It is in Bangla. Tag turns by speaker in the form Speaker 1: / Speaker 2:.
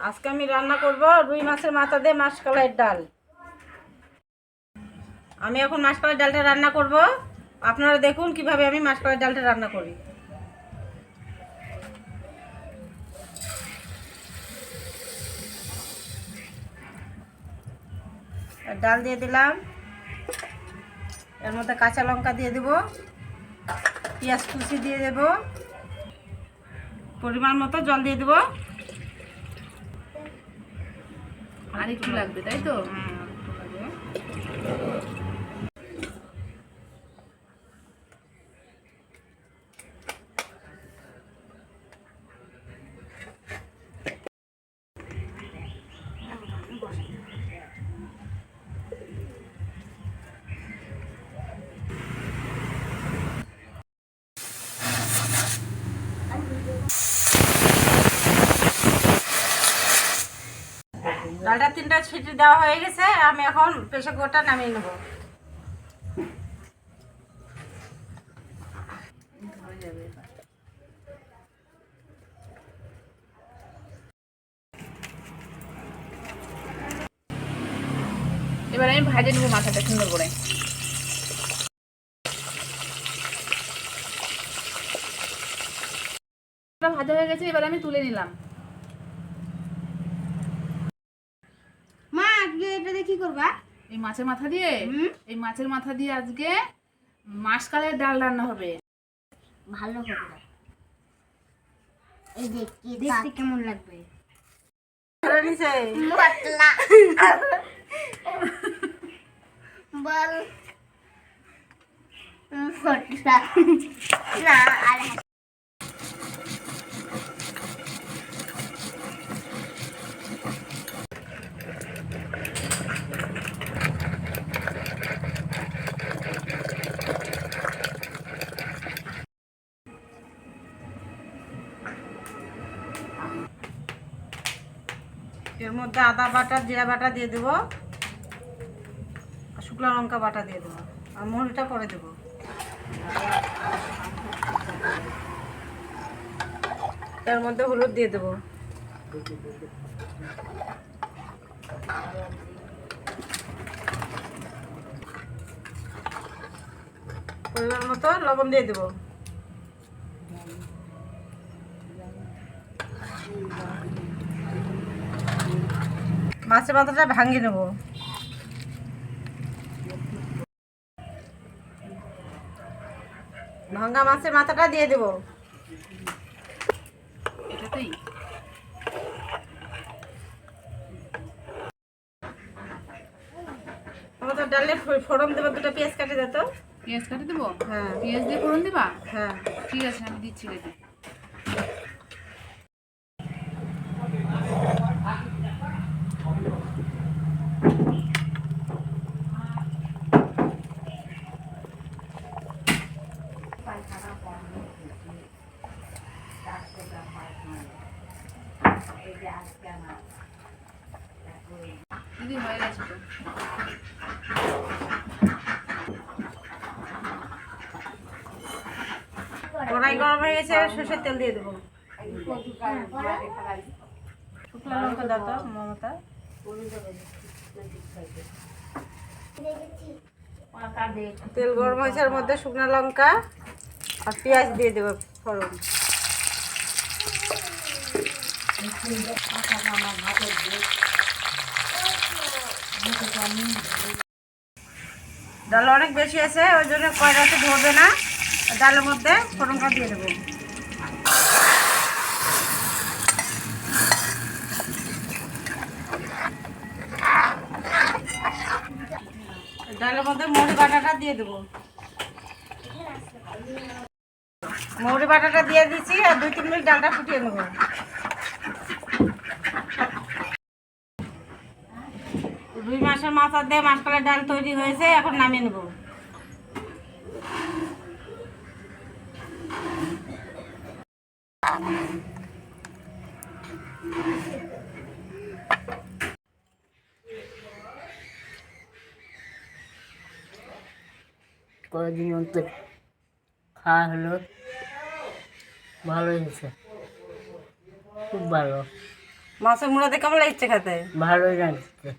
Speaker 1: আজকে আমি রান্না করব রুই মাছের মাথা দিয়ে মাসকলাইয়ের ডাল। আমি এখন মাসকলাইয়ের ডালটা রান্না করব। আপনারা দেখুন কিভাবে আমি মাসকলাইয়ের ডালটা রান্না করি। ডাল দিয়ে দিলাম, এর মধ্যে কাঁচা লঙ্কা দিয়ে দেব, পেঁয়াজ কুচি দিয়ে দেব, পরিমাণ মতো জল দিয়ে দেব।
Speaker 2: আর একটু লাগবে, তাই তো?
Speaker 1: ডালটা 3টা সিটি দেওয়া হয়ে গেছে, আমি এখন প্রেসার কুকারটা নামিয়ে নেব।
Speaker 2: এবার আমি ভাজে নেবো মাথাটা সুন্দর করে। ভাজা হয়ে গেছে, এবার আমি তুলে নিলাম।
Speaker 1: মা আজকে এটা দিয়ে কি করবা?
Speaker 2: এই মাছের মাথা দিয়ে, এই মাছের মাথা দিয়ে আজকে মাসকলাইয়ের ডাল রান্না হবে।
Speaker 3: ভালো হবে। এই দেখতে কেমন লাগবে? পাতলা বল পাতলা না আর
Speaker 1: এর মধ্যে আদা বাটা, জিরা বাটা দিয়ে দেবো, শুকনো লঙ্কা বাটা দিয়ে দেবো, আর মরিচটা পরে দেবো। এর মধ্যে হলুদ দিয়ে দেবো, পরিমাণ মতো লবণ দিয়ে দেবো। মাছের মাথাটা ভাঙিয়ে নেব। ভাঙা মাছের মাথাটা দিয়ে দেব।
Speaker 2: এটাতেই
Speaker 1: আমাদের ডালে ফোড়ন দেবো, 2টা পেঁয়াজ কাটে দিত।
Speaker 2: পেঁয়াজ কাটে দেবো?
Speaker 1: হ্যাঁ,
Speaker 2: পেঁয়াজ দিয়ে ফোড়ন দিবা?
Speaker 1: হ্যাঁ।
Speaker 2: ঠিক আছে, আমি দিচ্ছি কেটে। দিদি হয়ে গেছে তো।
Speaker 1: কড়াই গরম হয়ে গেছে, সরষের তেল দিয়ে দেবো। শুকনো লঙ্কা দাও তো মমতা। তেল গরম হয়েছে, এর মধ্যে শুকনো লঙ্কা আর পেঁয়াজ দিয়ে দেবো ফোড়ন। ডাল অনেক বেশি আছে, ওই জন্য কড়াইতে ধরবে না। ডালের মধ্যে ফোড়নটা দিয়ে দেবো। ডালের মধ্যে মৌরি বাটাটা দিয়ে দেবো। মৌরি বাটাটা দিয়ে দিচ্ছি, আর 2-3 মিনিট ডালটা ফুটিয়ে নেবো। রুই মাছের মাথা দিয়ে মাসকলাইয়ের ডাল তৈরি হয়েছে, এখন নামিয়ে নেব।
Speaker 3: কদিন অন্তর খাওয়া হলো, ভালো হয়েছে, খুব ভালো।
Speaker 1: মাছের মুড়া দিয়ে কেমন লাগছে খেতে?
Speaker 3: ভালো লাগছে।